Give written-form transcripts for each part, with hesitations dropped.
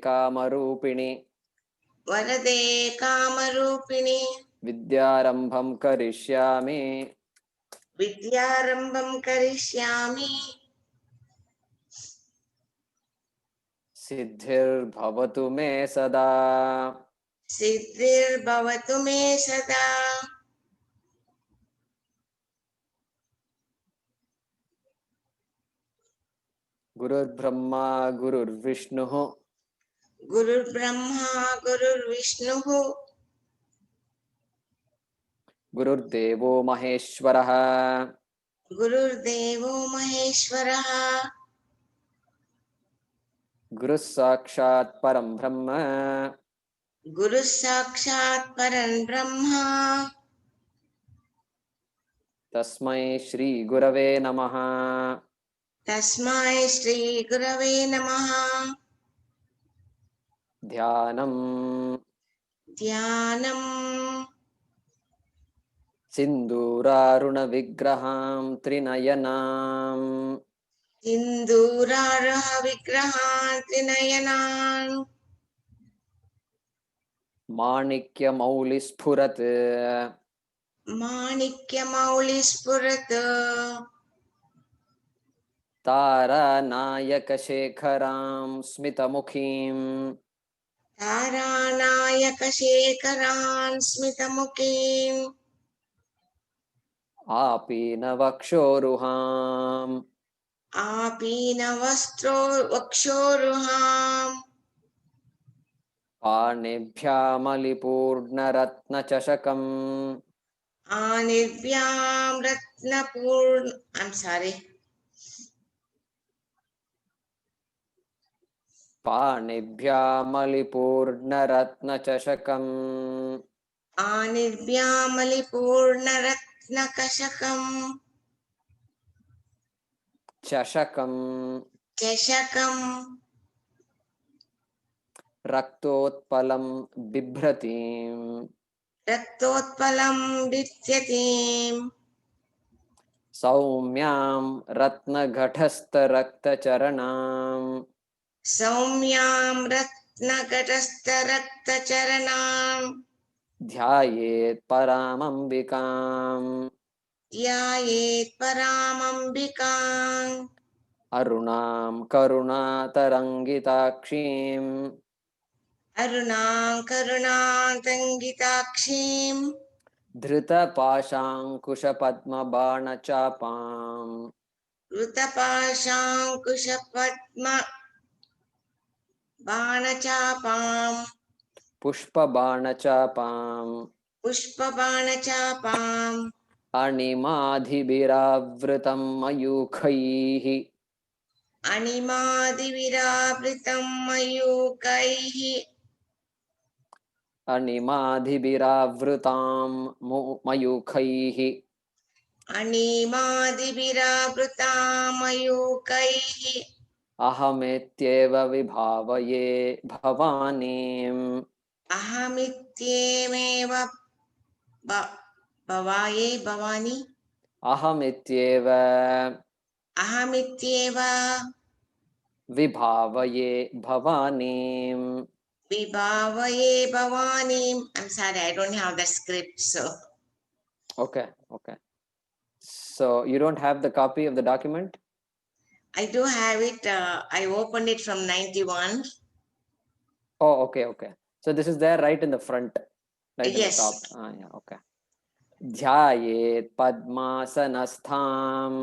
कामरूपिणि वरदे कामरूपिणि विद्यारम्भं करिष्यामि विद्यारम्भं करिष्यामि सिद्धिर्भवतु मे सदा। सिद्धिर्भवतु मे सदा। गुरुर्ब्रह्मा गुरुर्विष्णुः गुरुर्ब्रह्मा गुरुर्विष्णुः गुरुर्देवो महेश्वरः गुरुर्देवो महेश्वरः गुरुः साक्षात् परं ब्रह्म गुरुः साक्षात् परं ब्रह्म तस्मै श्री गुरवे नमः। तस्मै श्री गुरवे नमः। ध्यानम् ध्यानम् सिन्दूरारुणविग्रहां त्रिनयनाम् सिन्दूरार्ह विग्रहान् त्रिनयनान् माणिक्यमौलिस्फुरत् माणिक्यमौलिस्फुरत् तारानायकशेखरां स्मितमुखीम् तारानायकशेखरान् स्मितमुखीम् आपीनवक्षोरुहाम् आपीनवस्त्रो वक्षोरुहाम् पाणिभ्यामलिपूर्णरत्नचषकम् आनिर्भ्यां रत्नपूर्ण I'm sorry पाणिभ्यामलिपूर्णरत्नचषकम् आनिर्भ्यामलिपूर्णरत्नकषकम् चषकम् चषकम् रक्तोत्पलं बिभ्रतीम् रक्तोत्पलं बिभ्यतीम् सौम्यां रत्नघटस्थरक्तचरणाम् सौम्यां रत्नघटस्थरक्तचरणाम् ध्यायेत् परामम्बिकाम् ध्यायेत् परामम्बिकाम् अरुणां करुणातरङ्गिताक्षीम् अरुणां करुणातरङ्गिताक्षीम् धृतपाशाङ्कुशपद्मबाणचापाम् कृतपाशाङ्कुशपद्म बाणचापाम् पुष्पबाणचापाम् पुष्पबाणचापाम् अणिमाधिभिरावृतं मयूखैः अणिमादिविरावृतं मयूकैः अणिमाधिभिरावृतां मयूखैः अणिमादिविरावृता मयूकैः अहमेत्येव विभावये भवानीम् अहमित्येमेव भवाये Bhavani अहमित्येव अहमित्येव विभावये भवानीम् विभावये भवानीम् I'm sorry, I don't have the script, so Okay. So you don't have the copy of the document? I do have it. I opened it from 91. Oh, okay. So this is there right in the front, right in the Yes. top. Yeah, okay. ध्यायेत् पद्मासनस्थाम्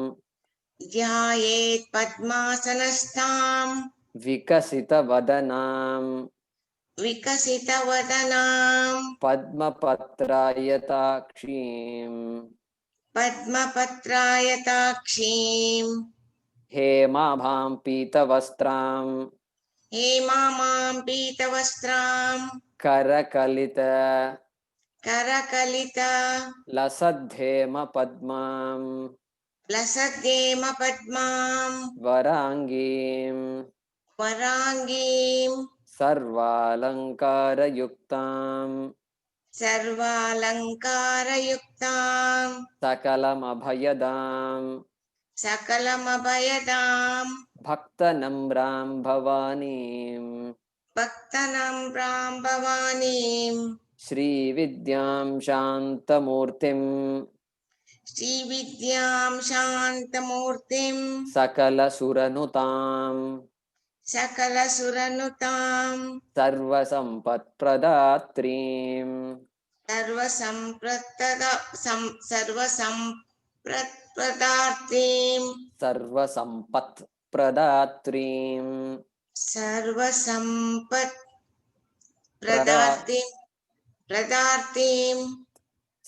ध्यायेत् पद्मासनस्थां विकसितवदनाम् विकसितवदनां पद्मपत्रायताक्षीम् पद्मपत्रायताक्षीं हेमाभां पीतवस्त्राम् हेमामां पीतवस्त्रां करकलित करकलित लसद्धेमपद्माम् लसद्हेमपद्मां वराङ्गीम् वराङ्गीं सर्वालङ्कारयुक्ताम् सर्वालङ्कारयुक्तां सकलमभयदाम् सकलमभयदां भक्तनम्रां भवानीम् भक्तानां भवानीं श्रीविद्यां शान्तमूर्तिं श्रीविद्यां शान्तमूर्तिं सकलसुरनुतां सकलसुरनुतां सर्वसम्पत्प्रदात्रीं सर्वसम्प्रदार्तीं सर्वसम्पत्प्रदात्रीं प्रदा प्रदार्तीं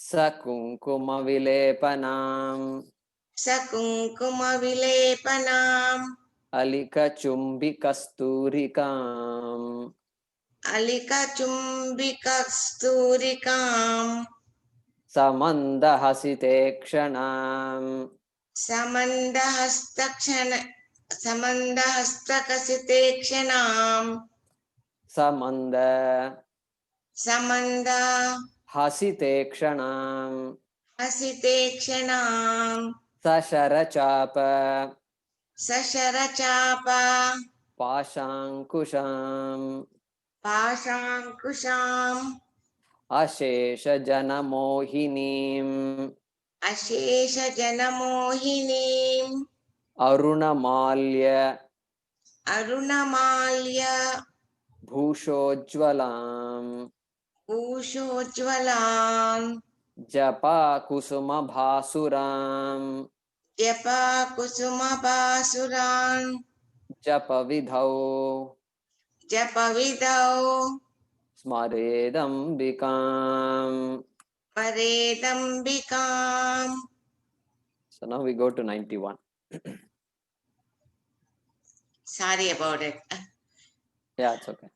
सकुङ्कुमविलेपनां सकुङ्कुमविलेपनाम् अलिकचुम्बिकस्तूरिकाम् अलिकचुम्बिकस्तूरिकाम् समन्दहसिते क्षणाम् समन्दहस्तकसिते क्षणाम् समन्द समन्द हसिते क्षणाम् हसिते क्षणाम् सशरचाप सशरचाप पाशाङ्कुशाम् पाशाङ्कुशाम् अशेषजनमोहिनीम् अशेषजनमोहिनीम् अरुणमाल्य अरुणमाल्य भूषोज्ज्वलाम् भूषोज्ज्वलाम् जपाकुसुमभासुराम् जपकुसुमभासुरान् जपविधौ जपविधौ स्मरेदम्बिकाम्. परेदम्बिकाम्. So now we go to 91. Sorry about it. Yeah, it's okay.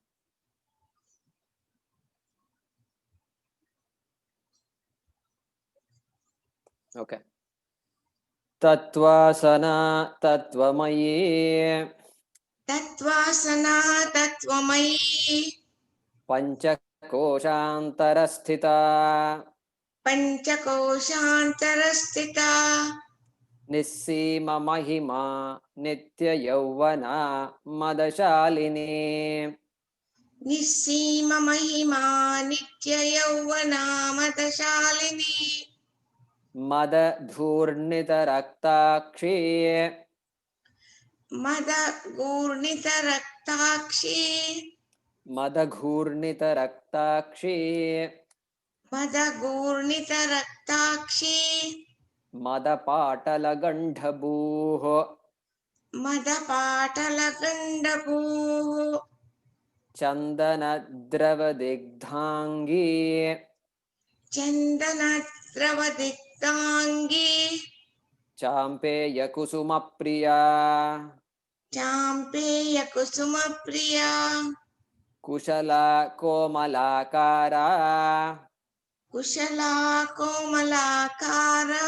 Okay. Tattvasana tattvamayi तत्त्वासना तत्त्वमयी panchakoshantarasthita पञ्चकोशान्तरस्थिता निस्सीमा महिमा नित्ययौवना मदशालिनी निस्सीममहिमा नित्ययौवना मदशालिनी मदधूर्णितरक्ताक्षी मदगूर्णितरक्ताक्षी मदघूर्णितरक्ताक्षी मदगूर्णितरक्ताक्षी मदपाटलगण्डभूः मदपाटलगण्डभूः चन्दनद्रवदिग्धाङ्गी चन्दनद्रवदिक्ताङ्गी चाम्पेयकुसुमप्रिया चाम्पेयकुसुमप्रिया कुशला कोमलाकारा कुशला कोमलाकारा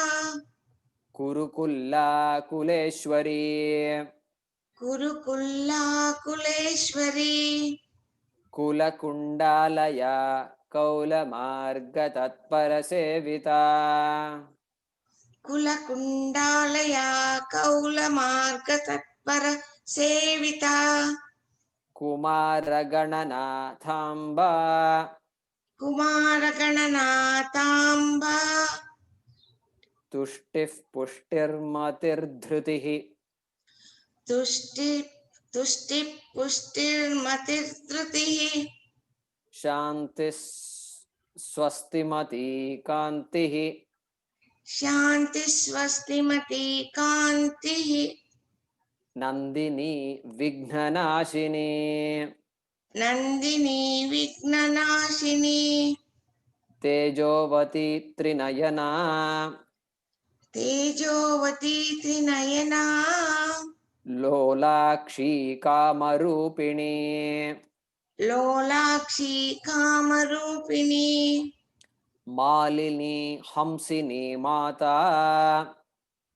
कुरुकुल्ला कुलेश्वरी कुरुकुल्ला कुलेश्वरी कुलकुण्डालया कौलमार्गतत्परसेविता कुलकुण्डालया कौलमार्गतत्पर सेविता कुमारगणनाथाम्बा कुमारगणनाथाम्बा तुष्टिः पुष्टिर्मतिर्धृतिः तुष्टिः पुष्टिर्मतिर्धृतिः शान्तिः स्वस्तिमती कान्तिः शान्ति स्वस्तिमती कान्तिः नन्दिनी विघ्ननाशिनी नन्दिनी विघ्ननाशिनी तेजोवती त्रिनयना तेजोवती त्रिनयना लोलाक्षी कामरूपिणी लोलाक्षी कामरूपिणी मालिनी हंसिनी माता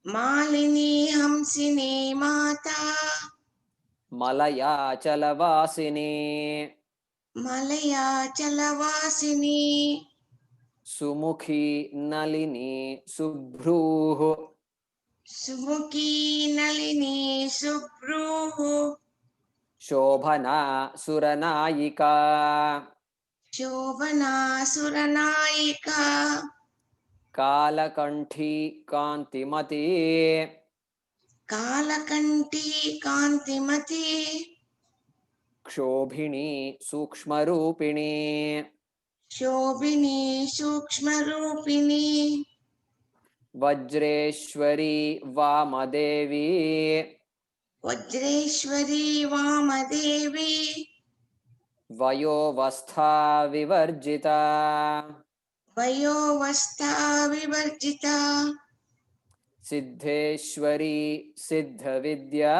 मालिनी हंसिनी माता मलयाचलवासिनी मलयाचलवासिनी सुमुखी नलिनी सुभ्रूः सुमुखी नलिनी सुभ्रूः शोभना सुरनायिका शोभना सुरनायिका कालकंठी कांतिमती कालकंठी कांतिमती क्षोभिणी सूक्ष्मरूपिणी शोभिनी सूक्ष्मरूपिणी वज्रेश्वरी वामदेवी वज्रेश्वरी वामदेवी वयोवस्था विवर्जिता वयोवस्था विवर्जिता सिद्धेश्वरी सिद्धविद्या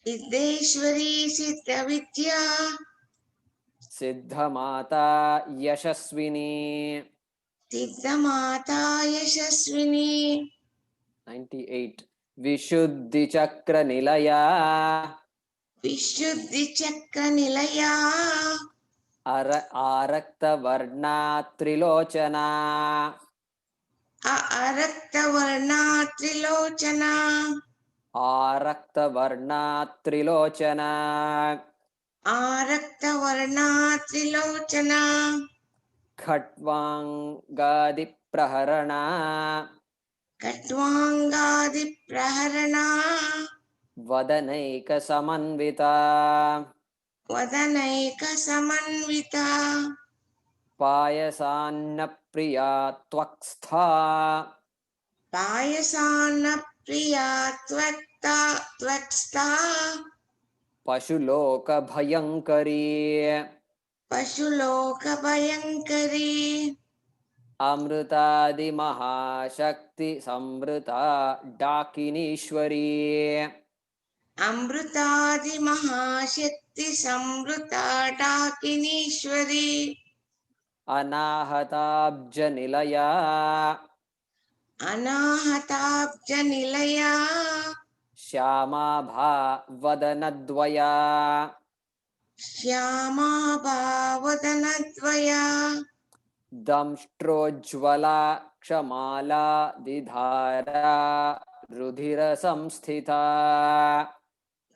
सिद्धेश्वरी सिद्धविद्या सिद्धमाता यशस्विनी सिद्धमाता यशस्विनी 98 विशुद्धिचक्रनिलया विशुद्धिचक्रनिलया आरक्तवर्णा Trilochana अरक्तवर्णा Trilochana आरक्तवर्णा Trilochana आरक्तवर्णा Trilochana खट्वाङ्गादिप्रहरणा खट्वाङ्गादिप्रहरणा वदनैकसमन्विता वदनैकसमन्विता पायसान्नप्रिया त्वक्स्था पायसान्नप्रिया त्वक्ता त्वक्स्ता पशुलोकभयङ्करी पशुलोकभयङ्करी अमृतादिमहाशक्तिसंवृता डाकिनीश्वरी अमृतादिमहाशक्तिसंवृता डाकिनीश्वरी अनाहताब्जनिलया अनाहताब्जनिलया श्यामाभा वदनद्वया श्यामाभावदनद्वया दंष्ट्रोज्ज्वला क्षमाला दिधारा रुधिरसंस्थिता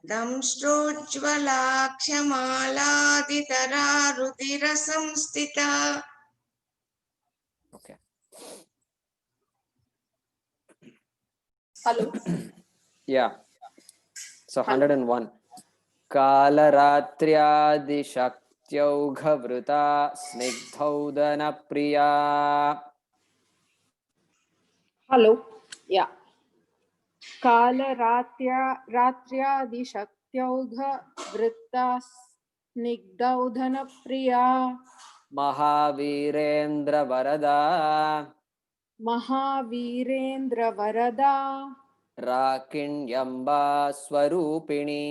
दंष्ट्रोज्ज्वला क्षमालादितरा रुधिरसंस्थिता okay Hello. yeah so 101 कालरात्र्यादिशक्त्यौघवृता स्निग्धौदनप्रिया Hello. Yeah. कालरात्र्यादिशक्त्यौघ वृत्ता स्निग्धौधनप्रिया महावीरेन्द्रवरदा महावीरेन्द्रवरदा राकिण्यम्बा स्वरूपिणी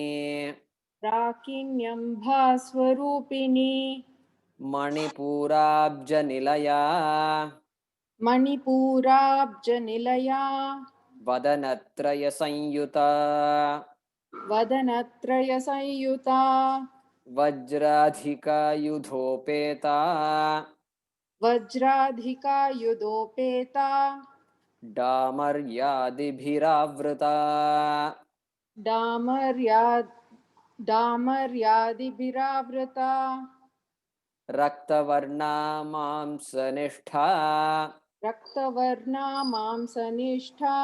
राकिण्यम्भा स्वरूपिणी मणिपूराब्जनिलया मणिपूराब्जनिलया वदनत्रयसंयुता वदनत्रयसंयुता वज्राधिकायुधोपेता वज्राधिकायुधोपेता डामर्यादिभिरावृता डामर्यादिभिरावृता रक्तवर्णा मांसनिष्ठा रक्तवर्णा मांसनिष्ठा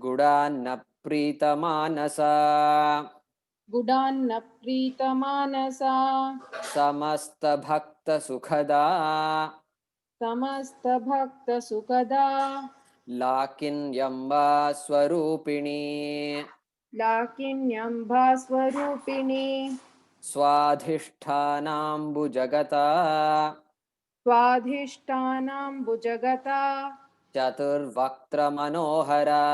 गुडान्नप्रीतमानसा गुडान्नप्रीतमानसा समस्तभक्तसुखदा समस्तभक्तसुखदा लाकिन्यम्बा स्वरूपिणी लाकिन्यम्भा स्वरूपिणी स्वाधिष्ठानाम्बुजगता स्वाधिष्ठानाम्बुजगता चतुर्वक्त्रमनोहरा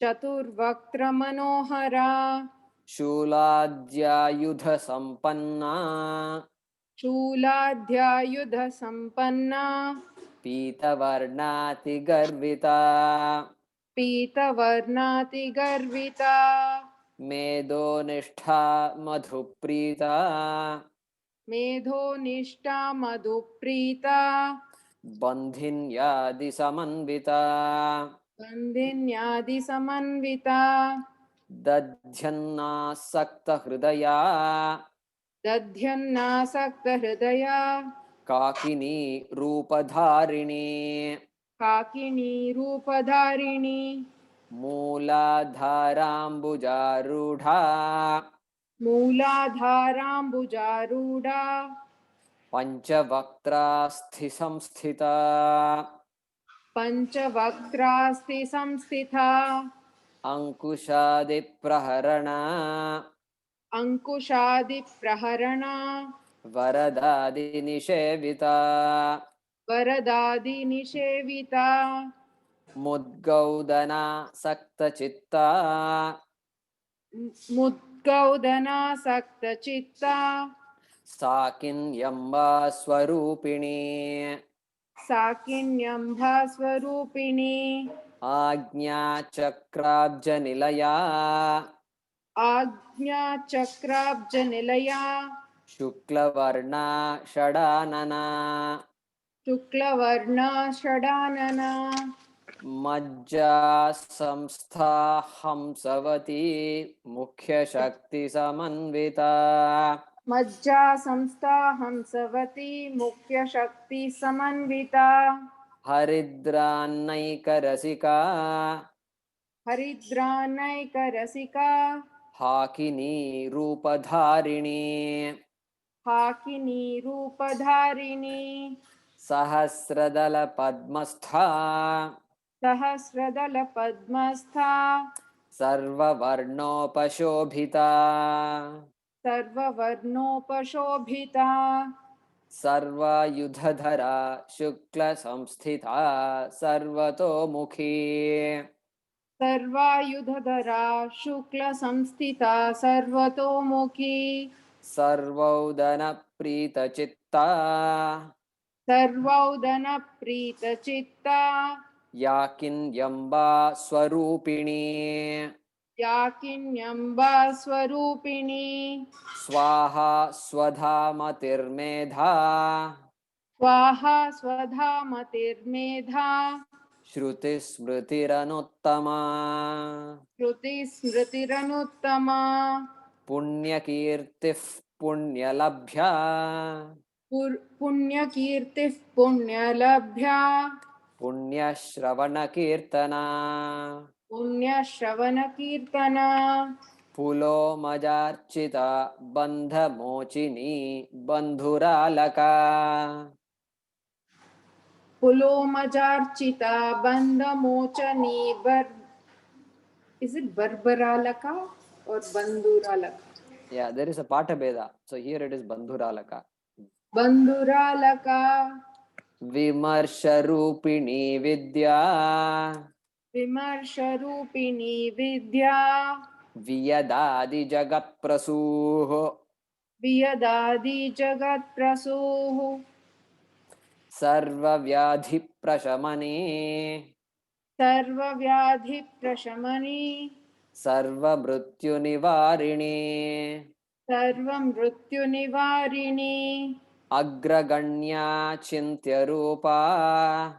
चतुर्वक्त्रमनोहरा शूलाद्यायुधसम्पन्ना शूलाध्यायुधसम्पन्ना पीतवर्णातिगर्विता पीतवर्णातिगर्विता मेदोनिष्ठा मधुप्रीता मेधोनिष्ठा मधुप्रीता बन्धिन्यादिसमन्विता बन्धिन्यादिसमन्विता दध्यन्नासक्तहृदया दध्यन्नासक्तहृदया काकिनी रूपधारिणी काकिनी रूपधारिणी मूलाधाराम्बुजारूढा मूलाधाराम्बुजारूढा पञ्चवक्त्रास्थि संस्थिता पञ्चवक्त्रास्ति संस्थिता अंकुशादिप्रहरण अंकुशादिप्रहरणा वरदादिनिषेविता वरदादिनिषेविता मुद्गौदना सक्तचित्ता मुद्गौदनासक्तचित्ता साकिन्यम्बा स्वरूपिणी साकिन्यम्भा स्वरूपिणी आज्ञाचक्राब्जनिलया आज्ञाचक्राब्जनिलया शुक्लवर्णा षडानना शुक्लवर्णा षडानना मज्जा संस्था हंसवती मुख्यशक्तिसमन्विता मज्जा संस्था हंसवती मुख्यशक्ति समन्विता हरिद्रान्नैकरसिका हरिद्रानैकरसिका हाकिनी रूपधारिणी हाकिनी रूपधारिणी सहस्रदलपद्मस्था सहस्रदलपद्मस्था सर्ववर्णोपशोभिता सर्ववर्णोपशोभिता सर्वायुधधरा शुक्लसंस्थिता सर्वतोमुखी सर्वायुधधरा शुक्लसंस्थिता सर्वतोमुखी सर्वौदनप्रीतचित्ता सर्वौदनप्रीतचित्ता याकिन्यम्बा स्वरूपिणी याकिन्यम्बा स्वरूपिणी स्वाहा स्वधामतिर्मेधा स्वाहा स्वधामतिर्मेधा श्रुतिस्मृतिरनुत्तमा श्रुतिस्मृतिरनुत्तमा पुण्यकीर्तिः पुण्यलभ्या पुण्यकीर्तिः पुण्यलभ्या पुण्यश्रवणकीर्तना पुण्यश्रवणकीर्तना पुलोमजार्चिता बन्धमोचिनी बन्धुरालका पुलोमजार्चिता बन्धमोचनी is it Barbaralaka or Banduralaka? Yeah, there is a Patabheda. So here it is Bandhuralaka. Banduralaka Vimarsharupini Vidya Vimarsharupini Vidya Viyadadi Jagatprasuh Viyadadi Jagat Prasuh Sarva Vyadhi Prashamani Sarva Vyadhi Prashamani Sarva Mrityu Nivarini Sarva Mrityu Nivarini Agraganya Chintya Rupa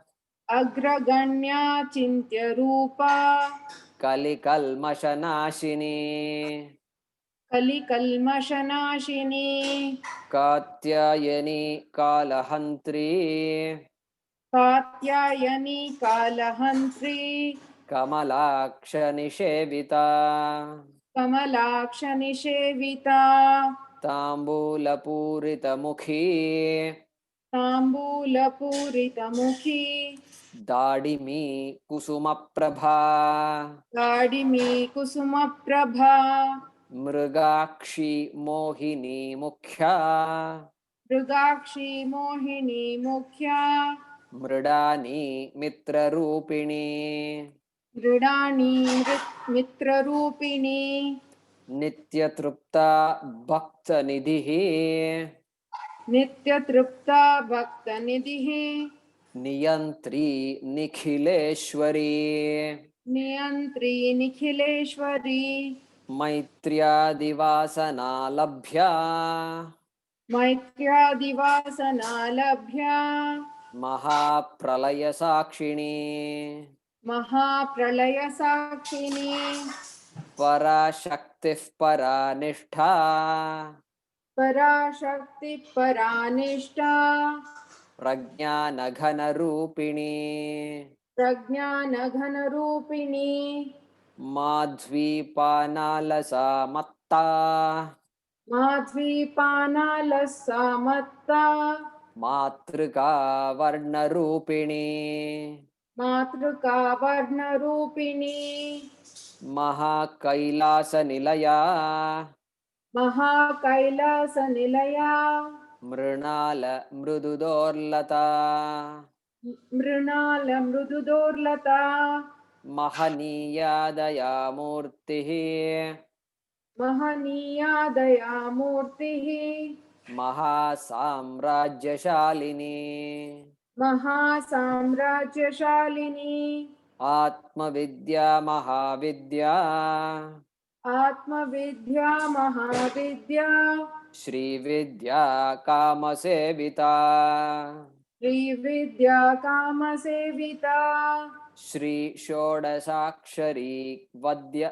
Agraganya Chintya Rupa Kalikalmashanashini Kalikalmashanashini Katyayani Kalahantri Katyayani Kalahantri Kamalakshanishevita Kamalakshanishevita Tambulapuritamukhi Tambulapuritamukhi Dadimi Kusumaprabha Gadimi Kusumaprabha Mrugakshi Mohini Mukhya Mrugakshi Mohini Mukhya Mridani Mitra Rupini Mridani Mitra Rupini Nityatrupta Bhakta Nidhi Nitya Trupta Bhakta Nidhi Niyantri Nikhileshwari Niyantri Nikhileshwari Maitriyadivasana Labhya Maitya Divasana Labhya Mahapralaya Sakshini Mahapralaya Sakshini पराशक्तिः परानिष्ठा Parashakti परानिष्ठा प्रज्ञानघनरूपिणी प्रज्ञानघनरूपिणी माध्वीपानालसा मत्ता माध्वीपानालसा मत्ता मातृका वर्णरूपिणी मातृका वर्णरूपिणी महाकैलासनिलया महाकैलासनिलया मृणाल मृदुदोर्लता मृणाल मृदुदोर्लता महनीया दयामूर्तिः महनीया दयामूर्तिः महासाम्राज्यशालिनी महासाम्राज्यशालिनी आत्मविद्या महाविद्या आत्मविद्या महाविद्या श्रीविद्या कामसेविता श्रीविद्या कामसेविता श्रीषोडशाक्षरी वद्य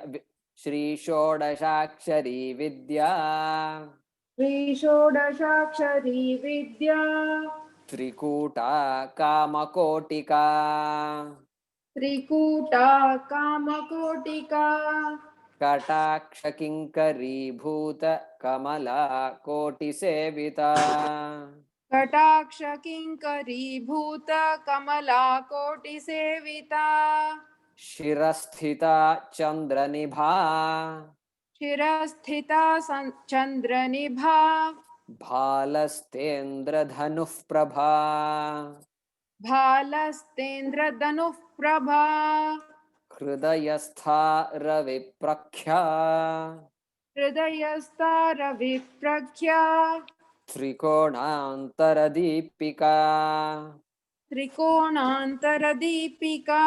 श्रीषोडशाक्षरी विद्या श्रीषोडशाक्षरी विद्या त्रिकूटा कामकोटिका त्रिकूटा कामकोटिका कटाक्षकिङ्करीभूत कमला कोटिसेविता कटाक्ष किङ्करीभूत कमला कोटिसेविता शिरस्थिता चन्द्रनिभा शिरस्थिता चन्द्रनिभा भालस्तेन्द्रधनुः प्रभा भालस्तेन्द्रधनुः प्रभा हृदयस्था रविप्रख्या हृदयस्था रविप्रख्या त्रिकोणान्तरदीपिका त्रिकोणान्तरदीपिका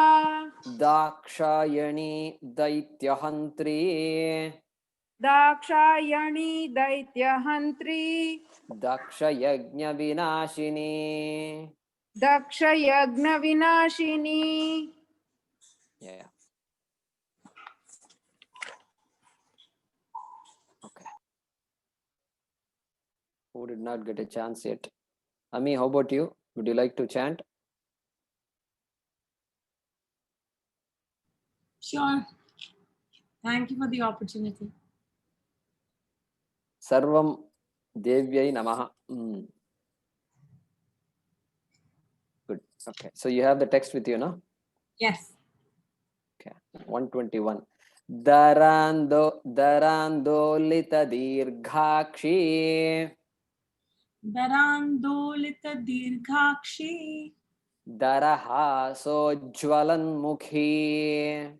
Dakshayani दैत्यहन्त्री Dakshayani दैत्यहन्त्री दक्षयज्ञविनाशिनी दक्षयज्ञविनाशिनी Yeah. Okay. Who did not get a chance yet? Ami, how about you? Would you like to chant? Sure. Thank you for the opportunity. Sarvam Devyai Namaha. Good. Okay. So you have the text with you, no? Yes. Okay. 121. Darandolita dirghakshi. Darandolita dirghakshi. Darahasojvalanmukhi.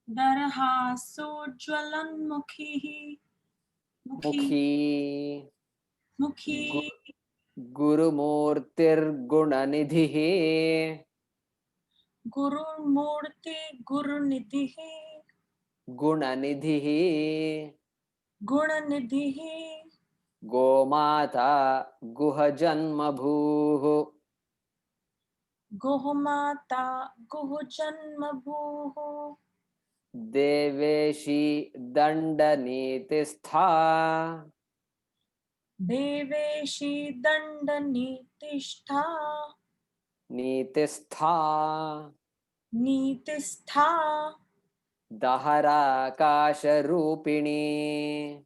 Darahasojvalanmukhi. Mukhi. Mukhi. Gurumurtirgunanidhihi. Gurumurti Gurunidhihi. Gunanidhihi. Gunanidhihi. Gomata guhajanmabhuh. Gohmata Guhujanmabhuh. Deveshi dandanitistha. Deveshi Dandanitistha. Nitistha. Nitistha. Daharakasharupini.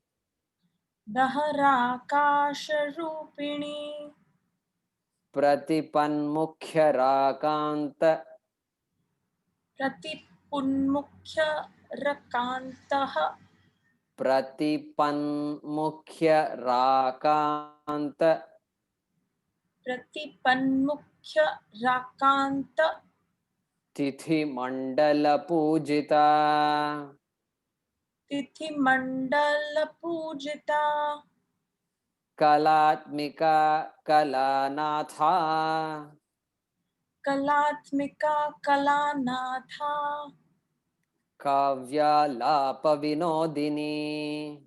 Daharakasharupini. Pratipanmukhyarakanta. Pratipunmukhya Rakantaha. Pratipanmukhyarakanta. Pratipanmukhya Rakanta. Tithi mandala pujita. Tithi Mandala Pujita. Kalatmika kalanatha. Kalatmika Kalanatha. Kavyalapa vinodini.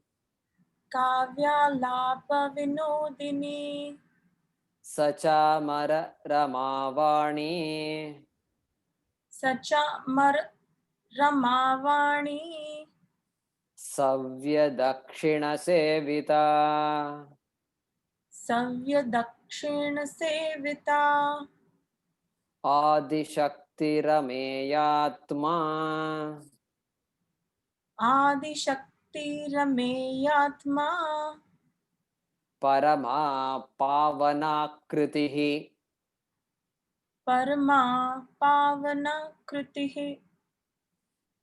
Kavyalapa Vinodini. Sachamara ramavani. Sachamar Ramavani. सव्यदक्षिणसेविता सव्यदक्षिणसेविता आदिशक्तिरमेयात्मा आदिशक्तिरमेयात्मा परमा पावनाकृतिः परमा पावनकृतिः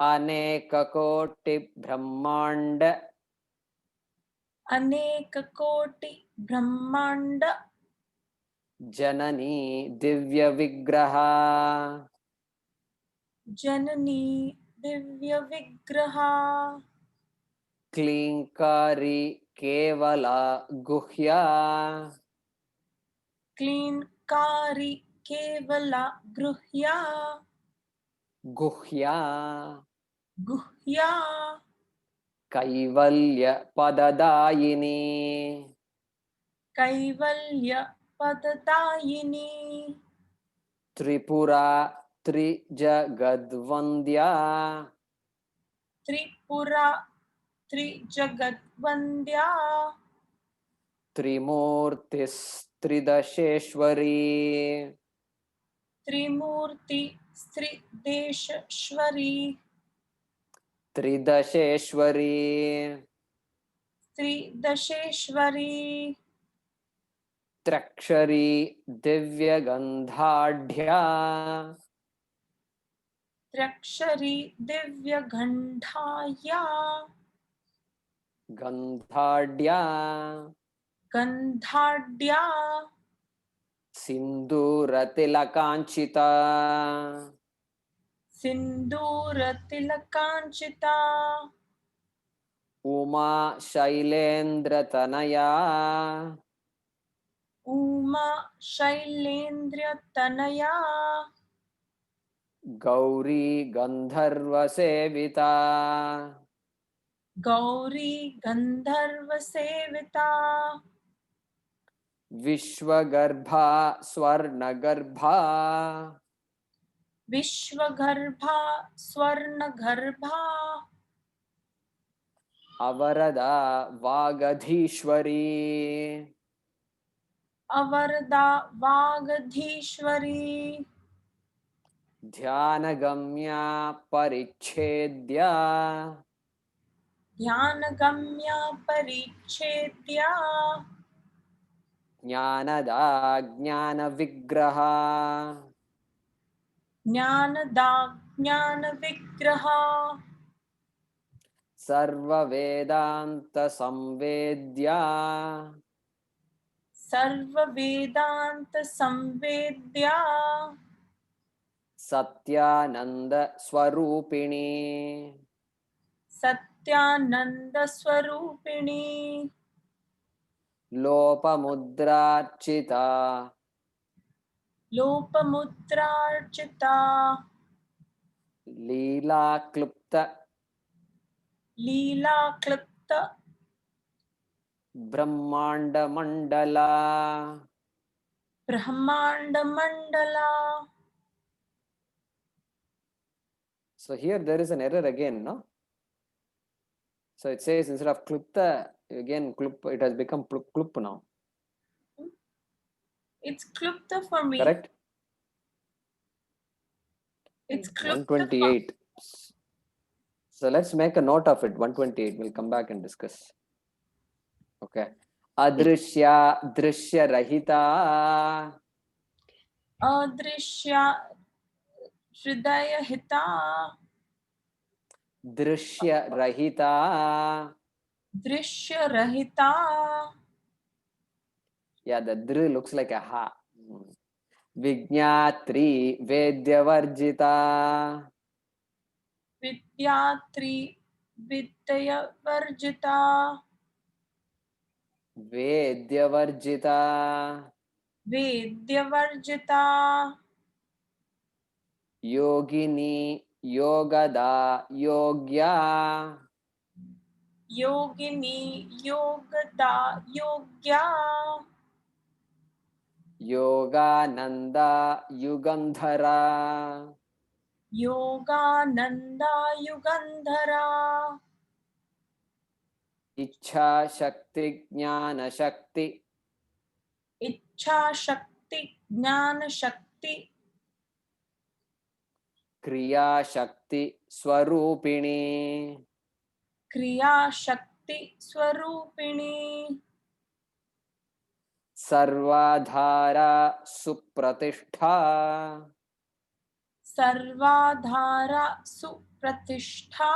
अनेककोटिब्रह्माण्ड अनेककोटि ब्रह्मांड जननी दिव्यविग्रह जननी दिव्य विग्रहा क्लींकारी केवला गुह्या क्लीनकारी केवला गृह्या गुह्या गुह्या कैवल्य पददायिनी कैवल्य पददायिनी त्रिपुरा त्रिजगद्वन्द्या त्रिपुरा त्रिजगद्वन्द्या त्रिमूर्तिस्त्रिदशेश्वरी त्रिमूर्ति त्रिदेशेश्वरी त्रिदशेश्वरी त्रिदशेश्वरी त्र्यक्षरी दिव्यगन्धाढ्या त्र्यक्षरी दिव्यगंधाया गन्धाढ्या गंधाढ्या सिन्दूरतिलकाञ्चिता सिन्दूरतिलकाञ्चिता उमा शैलेन्द्रतनया उमा शैलेन्द्रतनया गौरी गन्धर्वसेविता गौरी गंधर्वसेविता विश्वगर्भा स्वर्णगर्भा विश्वगर्भा स्वर्णगर्भा अवरदा वागधीश्वरी अवरदा वागधीश्वरी ध्यानगम्या परिच्छेद्या ध्यानगम्या परिच्छेद्या Dnyanada ज्ञानविग्रहा Dnyanada ज्ञानविग्रहा सर्ववेदान्तसंवेद्या सर्ववेदान्तसंवेद्या सत्यानन्दस्वरूपिणी सत्यानन्दस्वरूपिणी लोपमुद्रार्चिता लोपमुद्रार्चिता लीलाक्लुप्त लीलाक्लृप्त ब्रह्माण्डमण्डला ब्रह्माण्डमण्डला. So here there is an error again, no? So it says instead of klupta, again klupta, it has become klup now. It's klupta for me. Correct? It's klupta for 128. So let's make a note of it. 128. We'll come back and discuss. Okay. Adrishya drishya rahita. adrishya hridaya hita. Drishya rahita. Drishya rahita. Yeah, the dr looks like a ha. Vijñatri vedyavarjita. Vidyatri vidya varjita. Vedyavarjita. Vedya varjita. Yogini yogada yogya. Yogini yogada yogya. Yogananda Yugandhara. Yogananda Yugandhara. इच्छा शक्ति ज्ञान शक्ति इच्छा शक्ति ज्ञान शक्ति क्रिया शक्ति स्वरूपिणी क्रिया शक्ति स्वरूपिणी सर्वाधारा सुप्रतिष्ठा सर्वाधारा सुप्रतिष्ठा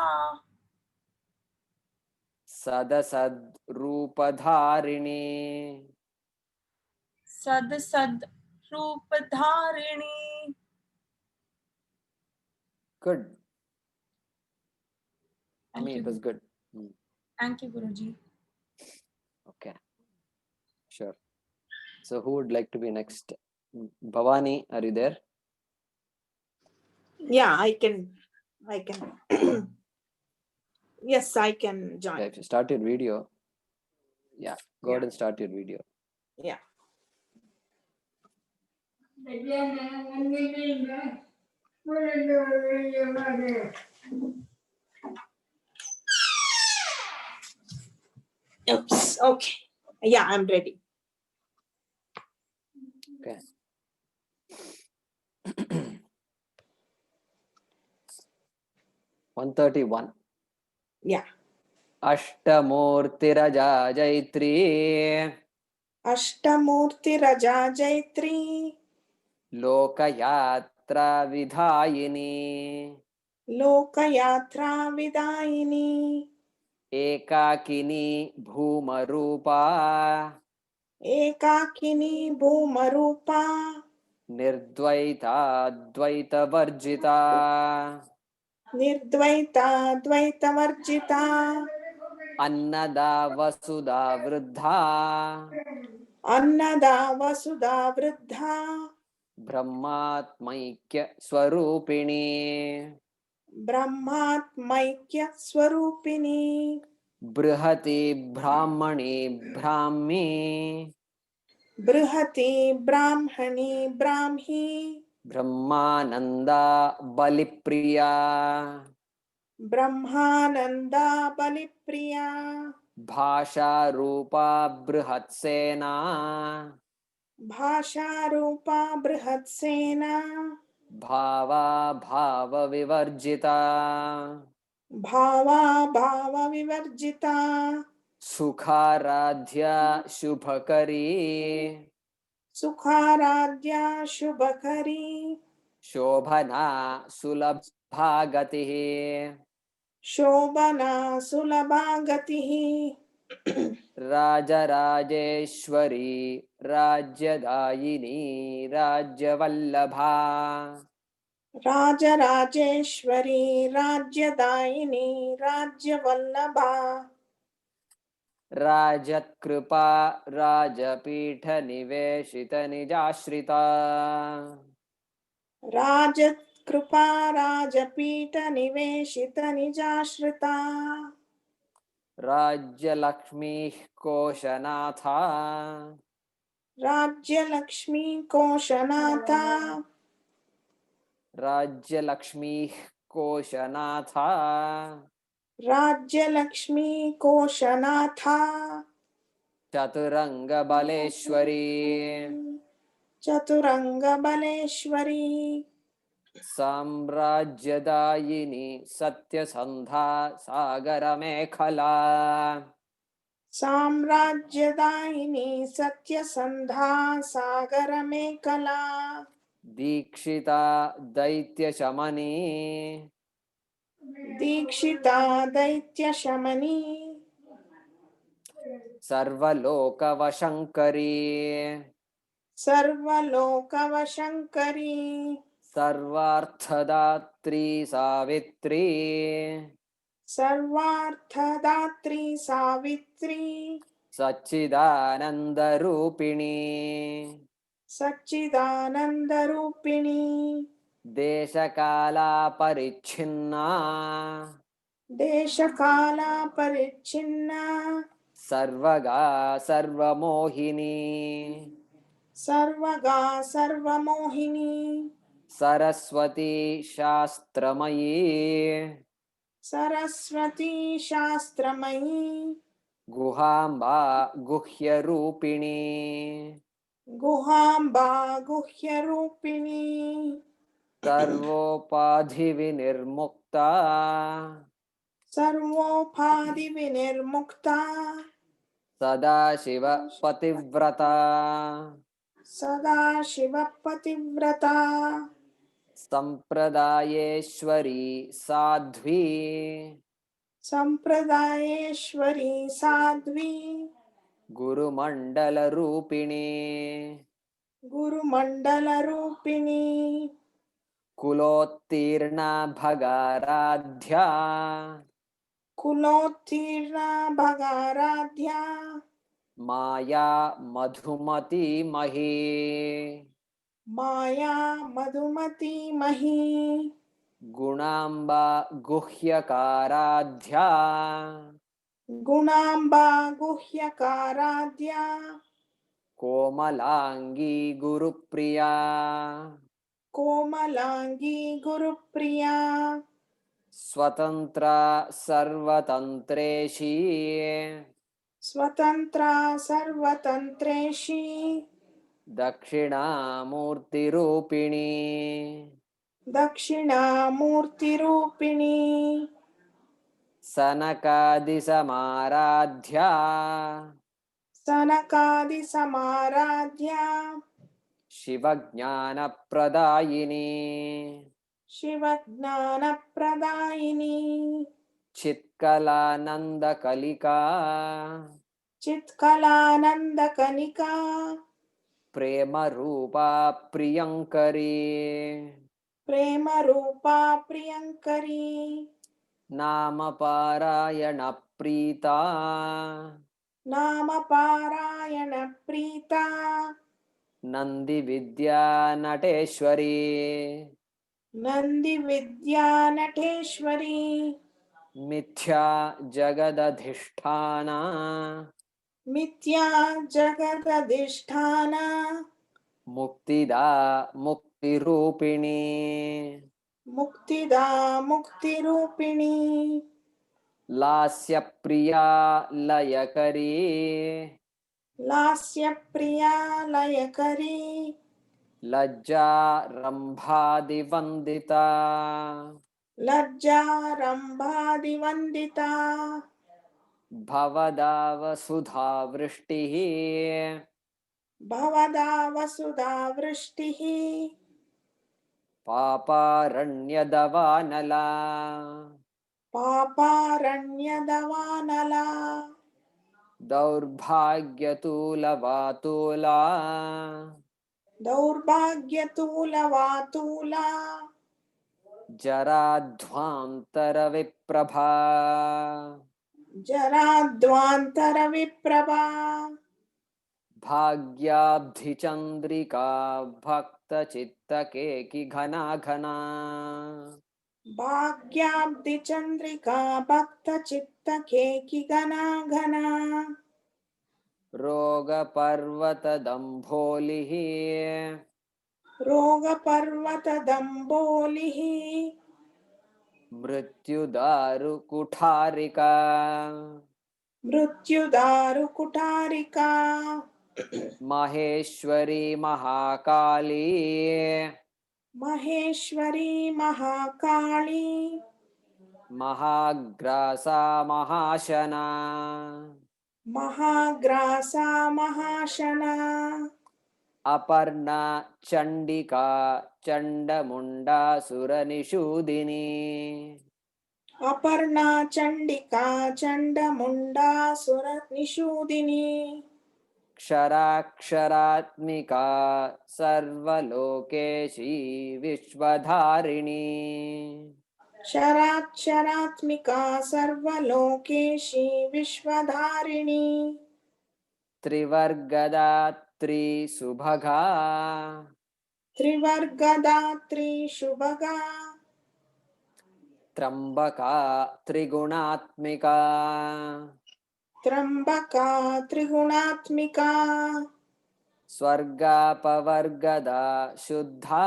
सदसद् रूपधारिणी सद सद रूपधारिणी. good I Thank mean you. it was good Thank you, Guruji. okay sure so who would like to be next Bhavani are you there Yeah, I can. Yes, I can join. yeah, if you start your video yeah go ahead and start your video Yeah. Oops. Okay. Yeah, I'm ready. okay 131 Yeah. अष्टमूर्तिरजा Jaitri Ashtamurti Raja Jaitri लोकयात्रा विधायिनी Lokayatra Vidayini एकाकिनी भूमरूपा Ekakini Bhumarupa निर्द्वैता द्वैतवर्जिता Nirdvaita Dvaitavarjita Annada वसुधा वृद्धा Annada Vasudha Vruddha ब्रह्मात्मैक्य स्वरूपिणी Brahmatmaikya Swarupini बृहति ब्राह्मणी ब्राह्मी Brihati Brahmani Brahmi Brahmananda बलिप्रिया Brahmananda Balipriya भाषा रूपा बृहत्सेना Bhasha Rupa Brihatsena भावा भाव विवर्जिता Bhava Bhava Vivarjita सुखाराध्या शुभकरी Sukharadya Shubhakari शोभना सुलभा गतिः Shobana Sulabhagatihi Rajarajeshwari राज्यदायिनी राज्यवल्लभा Rajarajeshwari Rajyadayini Rajyavallabha राजत्कृपा राजपीठ निवेशित निजाश्रिता Rajat Krupa Rajapita Niveshita Nijashrita Rajyalakshmi कोशनाथा Rajya Lakshmi Koshanatha Rajyalakshmi कोशनाथा Rajya Lakshmi Koshanatha चतुरंग बलेश्वरी Chaturanga Baleshwari साम्राज्यदायिनी सत्यसंधा सागर मेखला Samrajyadayini Satyasandha Sagaramekala दीक्षिता दैत्य शमनी Dikshita Daitya Shamani सर्वलोकवशंकरी Sarvalokavashankari सर्वार्थदात्री Savitri Sarvarthadatri Savitri सच्चिदानंदरूपिणी Satchidanandarupini देशकाला परिच्छिन्ना Deshakala Parichinna सर्वगा सर्वमोहिनी Sarvaga Sarvamohini Saraswati शास्त्रमयी Saraswati Shastramayi गुहाम्बा गुह्यरूपिणी गुहाम्बा गुह्यरूपिणी सर्वोपाधिविनिर्मुक्ता सर्वोपाधिविनिर्मुक्ता Sadashiv पतिव्रता सदाशिवपतिव्रता संप्रदायेश्वरी साध्वी सम्प्रदायेश्वरी साध्वी गुरुमण्डलरूपिणी गुरुमण्डलरूपिणी कुलोत्तीर्णा भगाराध्या कुलोत्तीर्णा भगाराध्या माया मधुमती मही माया मधुमती मही गुणाम्बा गुह्यकाराध्या गुणाम्बा गुह्यकाराध्या कोमलांगी गुरुप्रिया कोमलांगी गुरुप्रिया स्वतंत्रा सर्वतंत्रेशी स्वतंत्रा सर्वतंत्रेशी दक्षिणामूर्तिरूपिणी दक्षिणामूर्तिरूपिणी सनकादिसमाराध्या सनकादिसमाराध्या शिवज्ञानप्रदायिनी शिवज्ञानप्रदायिनी चित्कलानन्दकलिका चित्कलानन्दकनिका प्रेमरूपा प्रियङ्करी प्रेमरूपा प्रियङ्करी नामपारायणप्रीता नामपारायणप्रीता नन्दिविद्या नटेश्वरी नन्दिविद्यानटेश्वरी मिथ्या जगदधिष्ठाना मिथ्या जगदधिष्ठाना मुक्तिदा मुक्तिरूपिणी मुक्तिदा मुक्तिरूपिणी लास्यप्रिया लयकरी लास्यप्रिया लयकरी लज्जारम्भादिवन्दिता लज्जारम्भादिवन्दिता भवदावसुधावृष्टिः भवदा वसुधा वृष्टिः पापारण्यदवानला पापारण्यदवानला दौर्भाग्यतूलवातूला दौर्भाग्यतूलवातूला जराध्वान्तरविप्रभा जराध्वान्तरविप्रभा भाग्याब्धिचन्द्रिका भक्तचित्तकेकि घना घना भाग्याब्धिचन्द्रिका भक्तचित्तकेकि घना घना रोगपर्वतदम्भोलिः रोगपर्वतदम्बोलिः मृत्युदारुकुठारिका मृत्युदारुकुठारिका महेश्वरी महाकाली महेश्वरी महाकाली महाग्रासा महाशना महाग्रासा महाशना अपर्णा चण्डिका चण्डमुण्डासुरनिषूदिनी अपर्णा चण्डिका चण्डमुण्डासुरनिषूदिनी क्षराक्षरात्मिका सर्वलोकेशी विश्वधारिणी क्षराक्षरात्मिका सर्वलोकेशी विश्वधारिणी त्रिवर्गदा त्रिसुभगा त्रिवर्गदात्री शुभगा त्र्यम्बका त्रिगुणात्मिका त्र्यम्बका त्रिगुणात्मिका स्वर्गापवर्गदा शुद्धा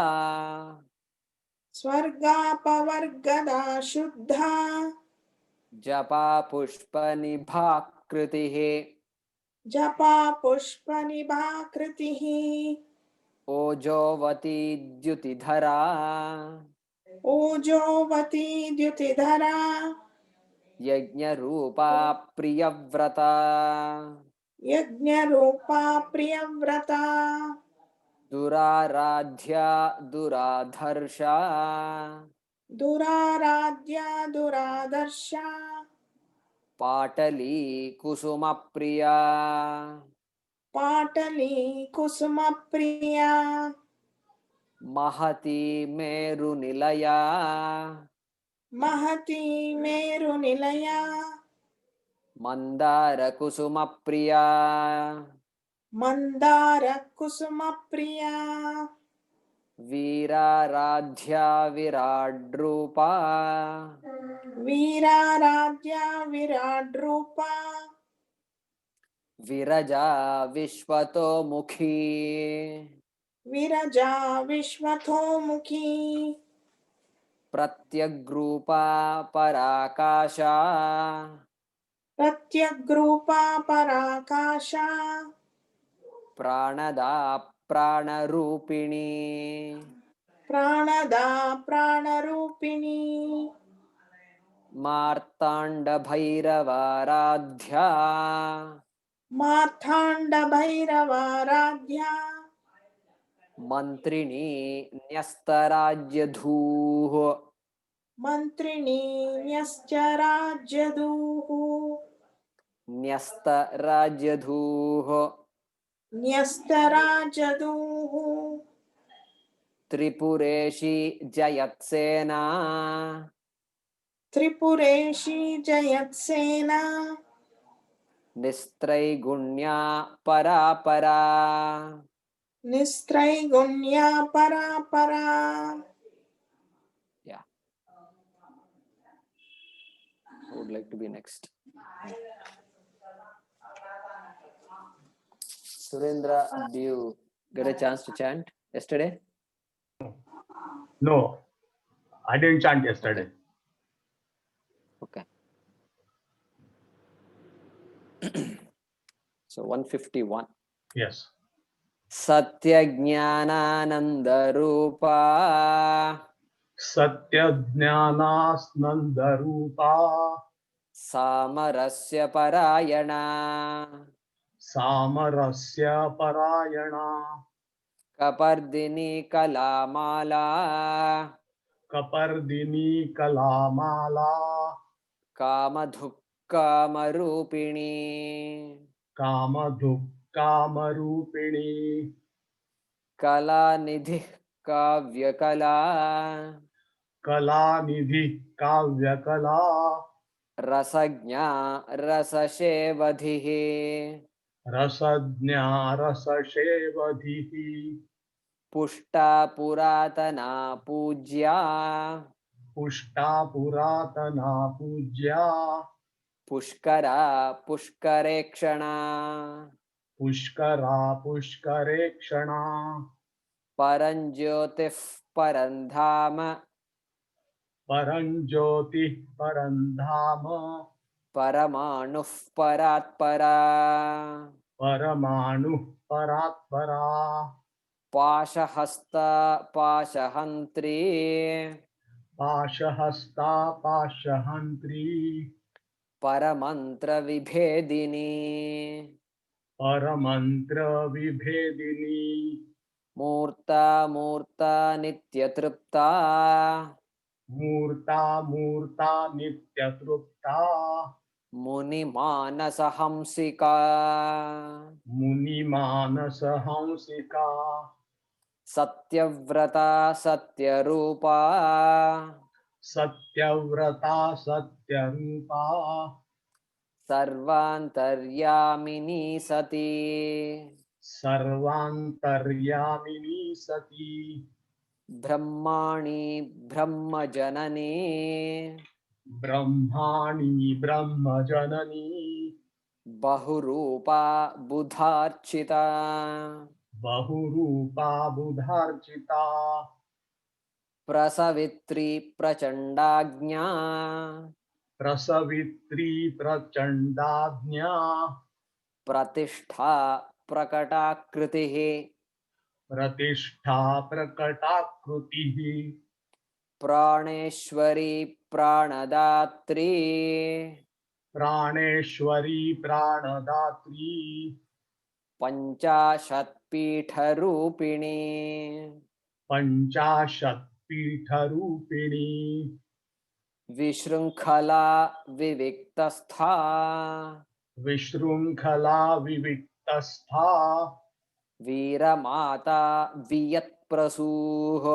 स्वर्गापवर्गदा शुद्धा जपा पुष्पनिभा पुष्पनिभाकृतिः जपा पुष्पनिभाकृतिः ओजोवती द्युतिधरा ओजोवती द्युतिधरा यज्ञरूपा प्रियव्रता यज्ञरूपा प्रियव्रता दुराराध्या दुराधर्षा दुराराध्या दुरादर्शा पाटली कुसुमप्रिया पाटली कुसुमप्रिया महती मेरुनिलया महती मेरुनिलया मन्दारकुसुमप्रिया मन्दारकुसुमप्रिया वीराराध्या विराड्रूपा वीराराध्या विराड्रूपा विरजा विश्वतोमुखी विरजा विश्वतोमुखी प्रत्यग्रूपा पराकाशा प्रत्यग्रूपा पराकाशा प्राणदा प्राणरूपिणी प्राणदा प्राणरूपिणी मार्ताण्डभैरवाराध्या मार्ताण्डभैरवाराध्या मन्त्रिणी न्यस्तराज्यधूः मन्त्रिणी न्यश्च राज्यधूः न्यस्तराज्यधूः न्यस्तराजधूः त्रिपुरेशी Jayatsena त्रिपुरेशी Jayatsena निस्त्रैगुण्या परापरा निस्त्रैगुण्या परापरा Yeah, I would like to be next. Surendra, do you get a chance to chant yesterday? No, I didn't chant yesterday. Okay. So 151. Yes. सत्यज्ञानानन्दरूपा सत्यज्ञानास्नन्दरूपा सामरस्य परायणा सामरस्य परायणा कपर्दिनी कलामाला कपर्दिनी कलामाला कामधुक्कामरूपिणी कामधुक्कामरूपिणी कलानिधिः काव्यकला कलानिधि काव्यकला रसज्ञा रसशेवधिः रसज्ञा रसशेवधिः पुष्टा पुरातना पूज्या पुष्टा पुरातना पूज्या पुष्करा पुष्करेक्षणा पुष्करा पुष्करेक्षणा परञ्ज्योतिः परन्धाम परञ्ज्योतिः परन्धाम परमाणुः परात्परा परमाणुः परात्परा पाशहस्ता पाशहन्त्री पाशहस्ता पाशहन्त्री परमन्त्रविभेदिनी परमन्त्रविभेदिनी मूर्ता मूर्ता नित्यतृप्ता मूर्ता मूर्ता नित्यतृप्ता मुनिमानसहंसिका मुनिमानसहंसिका सत्यव्रता सत्यरूपा सत्यव्रता सत्यरूपा सर्वान्तर्यामिनी सती सर्वान्तर्यामिनी सती ब्रह्माणि ब्रह्मजननी ब्रह्माणि ब्रह्मजननी बहुरूपा बुधार्चिता बहुरूपा बुधार्चिता प्रसवित्री प्रचण्डाज्ञा प्रसवित्री प्रचंडाज्ञा प्रतिष्ठा प्रकटाकृतिः प्रतिष्ठा प्रकटाकृतिः प्राणेश्वरी प्राणदात्री प्राणेश्वरी प्राणदात्री पंचाशत्पीठरूपिणी पंचाशत्पीठरूपिणी विशृंखला विविक्तस्था विशृंखला विविक्तस्था वीरमाता वियत्प्रसूः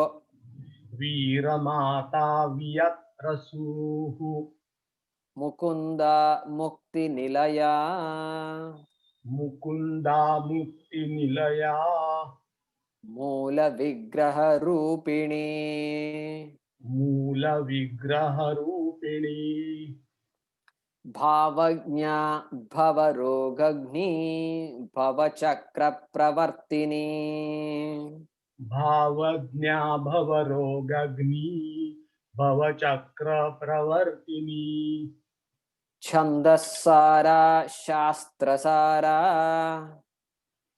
वीरमाता वियत्रसूः मुकुन्दा मुक्तिनिलया मुकुन्दा मुक्तिनिलया मूलविग्रहरूपिणी मूलविग्रहरूपिणी भावज्ञा भवरोगग्नि भवचक्रप्रवर्तिनी भावज्ञा भवरोगग्नि भवचक्रप्रवर्तिनी छन्दस्सारा शास्त्रसारा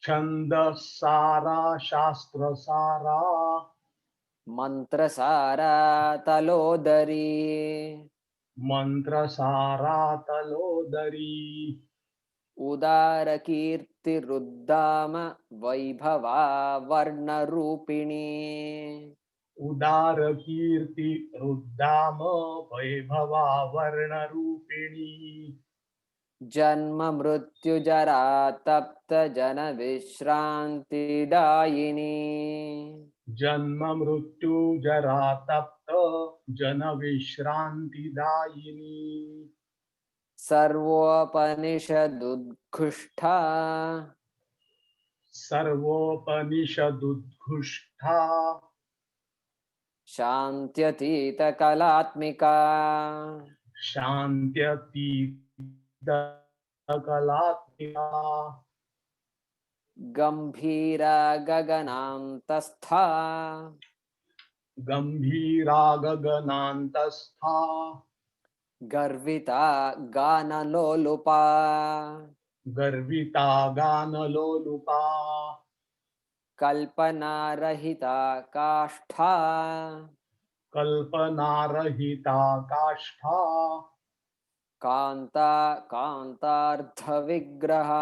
छन्दस्सारा शास्त्रसारा मन्त्रसारा तलोदरी मन्त्रसारा तलोदरी उदारकीर्तिरुद्दाम वैभवा वर्णरूपिणी उदारकीर्ति रुद्दाम वैभवा वर्णरूपिणी जन्म मृत्युजरा तप्त जन विश्रान्तिदायिनी जन्म मृत्यु जरा तप्त जन विश्रांतिदायिनी सर्वोपनिषदुद्घुष्टा सर्वोपनिषदुद्घुष्टा शान्त्यतीतकलात्मिका शान्त्यतीतकलात्मिका गम्भीरा गगनान्तस्था गंभीरा गगनान्तस्था गर्विता गानलोलुपा गर्विता गानलोलुपा कल्पनारहिता काष्ठा कल्पनारहिता काष्ठा कान्ता कान्तार्धविग्रहा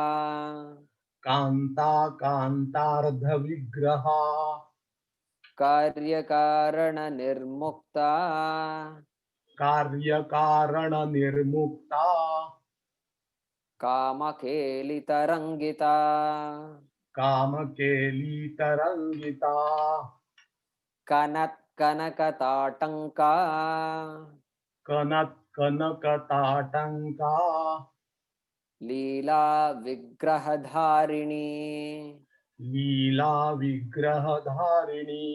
कांता कांतार्धविग्रहा कार्यकारणनिर्मुक्ता कार्यकारण निर्मुक्ता कामकेलितरङ्गिता कामकेली तरंगिता कनत्कनकताटङ्का कनक कनकताटंका लीला विग्रहधारिणी लीला विग्रहधारिणी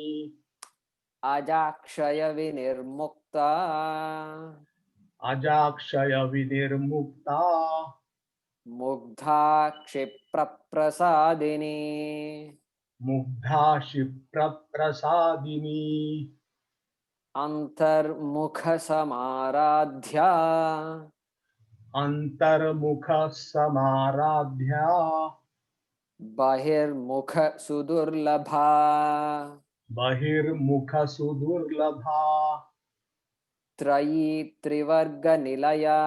अजाक्षय विनिर्मुक्ता अजाक्षय विनिर्मुक्ता मुग्धा क्षिप्रप्रसादिनी मुग्धा क्षिप्रप्रसादिनी अंतर्मुख समाराध्या अंतर्मुख समाराध्या बहिर्मुख सुदुर्लभा बहिर्मुख सुदुर्लभा त्रयी त्रिवर्ग निलया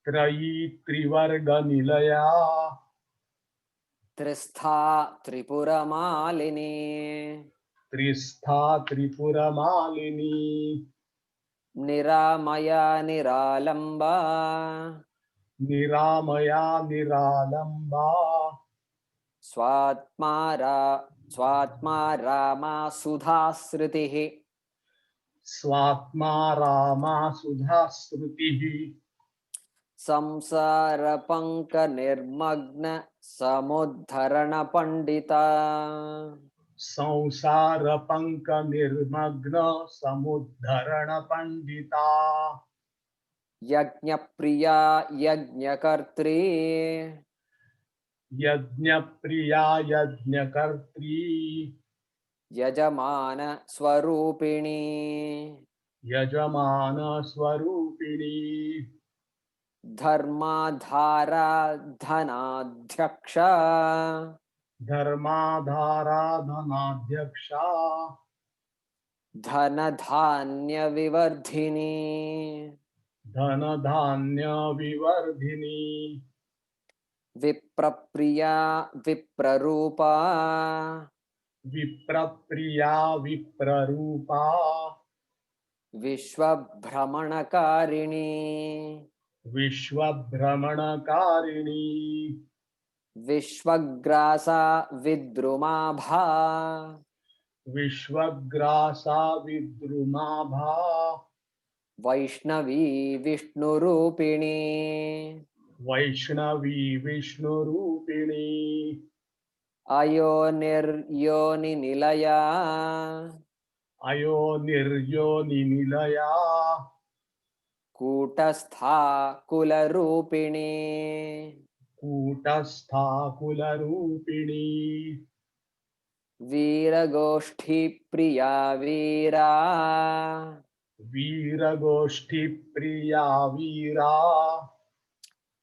त्रयी त्रिवर्ग निलया त्रिस्था त्रिपुरमालिनी त्रिस्था त्रिपुरमालिनी निरामया निरालंबा निरामया निरालंबा स्वात्मा रामा सुधाश्रुतिः स्वात्मा रामा सुधा श्रुतिः संसार पंक निर्मग्न समुद्धरण पंडिता संसार पंक निर्मग्न समुद्धरण पंडिता यज्ञ प्रिया यज्ञकर्त्री यज्ञ प्रिया यज्ञकर्त्री यजमान स्वरूपिणी यजमान स्वरूपिणी धर्माधारा धनाध्यक्ष धर्माधारा धनाध्यक्षा धनधान्य विवर्धिनी धन धान्य विवर्धिनी विप्रप्रिया विप्ररूपा विप्रप्रिया विप्ररूपा विश्वभ्रमणकारिणी विश्वभ्रमणकारिणी विश्वग्रासा विद्रुमाभा विश्वग्रासा विद्रुमाभा वैष्णवी विष्णुरूपिणी वैष्णवी विष्णुरूपिणी अयोनिर्योनिनिलया अयोनिर्योनिनिलया कूटस्था कुलरूपिणी कूटस्था कुलरूपिणी वीरगोष्ठीप्रिया वीरा वीरगोष्ठीप्रिया वीरा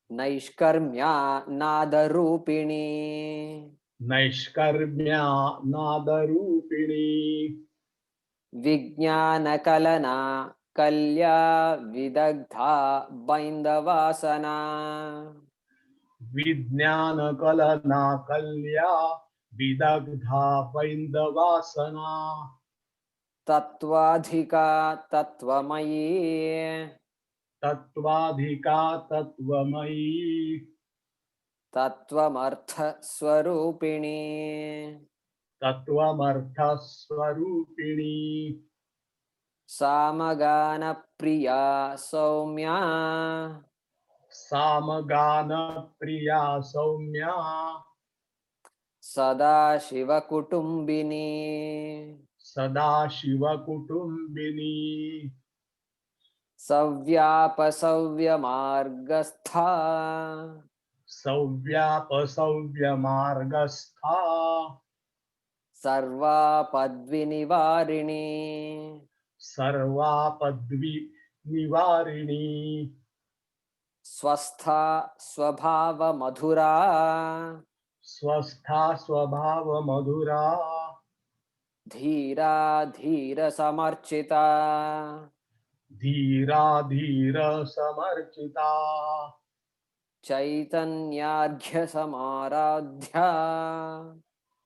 नैष्कर्म्या नादरूपिणी नैष्कर्म्या नादरूपिणी विज्ञानकलना कल्या विदग्धा बैन्दवासना विज्ञानकलना कल्या विदग्धा वैन्दवासना तत्त्वाधिका तत्त्वमयी तत्त्वाधिका तत्त्वमयी तत्त्वमर्थस्वरूपिणी तत्त्वमर्थस्वरूपिणी सामगानप्रिया सौम्या सामगानप्रिया सौम्या सदाशिवकुटुम्बिनी सदाशिवकुटुम्बिनी सव्यापसव्यमार्गस्था सव्यापसव्यमार्गस्था सर्वापद्विनिवारिणी सर्वापद्वि निवारिणी स्वस्था स्वभावमधुरा स्वस्था स्वभाव मधुरा धीरा धीरसमर्चिता धीरा धीर समर्चिता चैतन्यार्घ्यसमाराध्या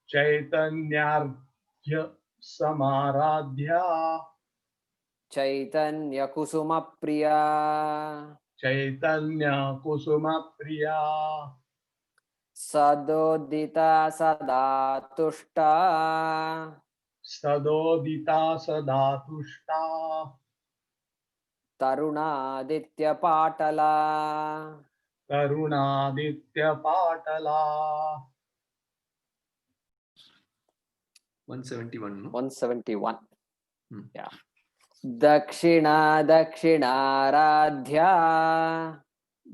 चैतन्यार्घ्य समाराध्या चैतन्यकुसुमप्रिया चैतन्य कुसुम प्रिया सदोदिता सदा तुष्टा सदोदिता सदा तुष्टा तरुणादित्यपाटला करुणादित्य पाटला 171 no? 171 Hmm. yeah दक्षिणा दक्षिणाराध्या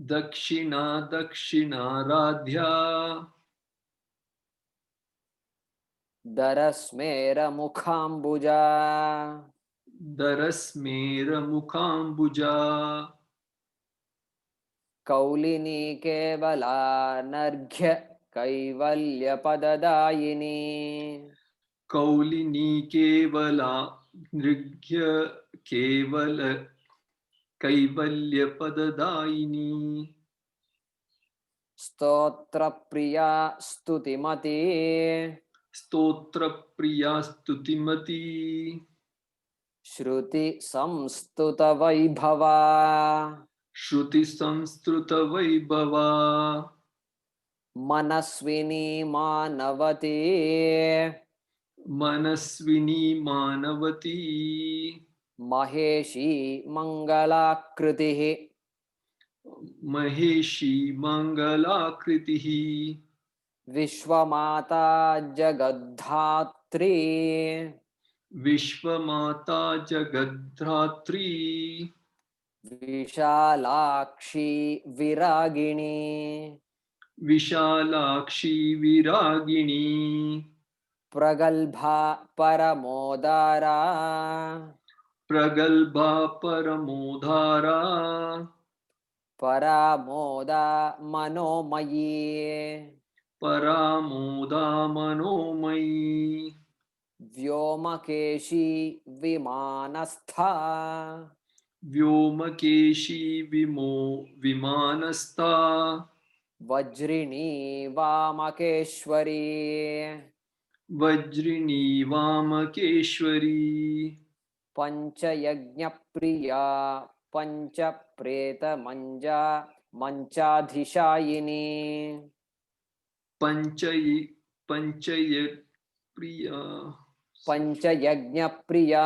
दक्षिणा दक्षिणाराध्या दरस्मेरमुखाम्बुजा दरस्मेरमुखाम्बुजा कौलिनी केवलानर्घ्य कैवल्यपददायिनी कौलिनी केवला नृघ्य केवल कैवल्यपददायिनी स्तोत्रप्रिया स्तुतिमती स्तोत्रप्रिया स्तुतिमती श्रुतिसंस्तुतवैभवा श्रुतिसंस्तृतवैभवा मनस्विनी मानवती मनस्विनी मानवती महेशी मङ्गलाकृतिः महेशी मङ्गलाकृतिः विश्वमाता जगद्धात्री विश्वमाता जगद्धात्री विशालाक्षी विरागिणी विशालाक्षी विरागिणी प्रगल्भा परमोदारा प्रगल्भा परमोधारा परामोदा मनोमयी परामोदा मनोमयी व्योमकेशी विमानस्था व्योमकेशी विमानस्था वज्रिणी वामकेश्वरी वज्रिणी वामकेश्वरी पंचयज्ञप्रिया पंचप्रेतमंजा मंचाधिशायिनी पंचय प्रिया पंचयज्ञप्रिया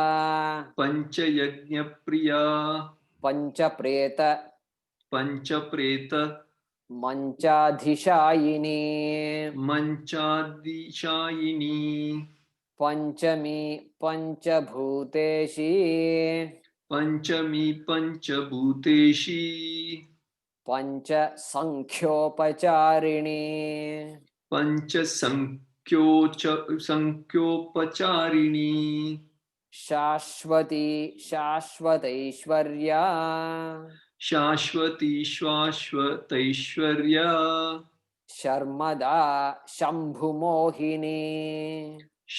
पंचयज्ञ प्रिया पंचप्रेत पंचप्रेत मंचाधिशायिनी मंचादिशायिनी पंचमी पंचभूतेशी पंचमी पंचभूतेशी पंच संख्योपचारिणी पंच संख्योपचारिणी शाश्वती शाश्वतैश्वर्या शाश्वती शाश्वतैश्वर्या शर्मदा शंभुमोहिनी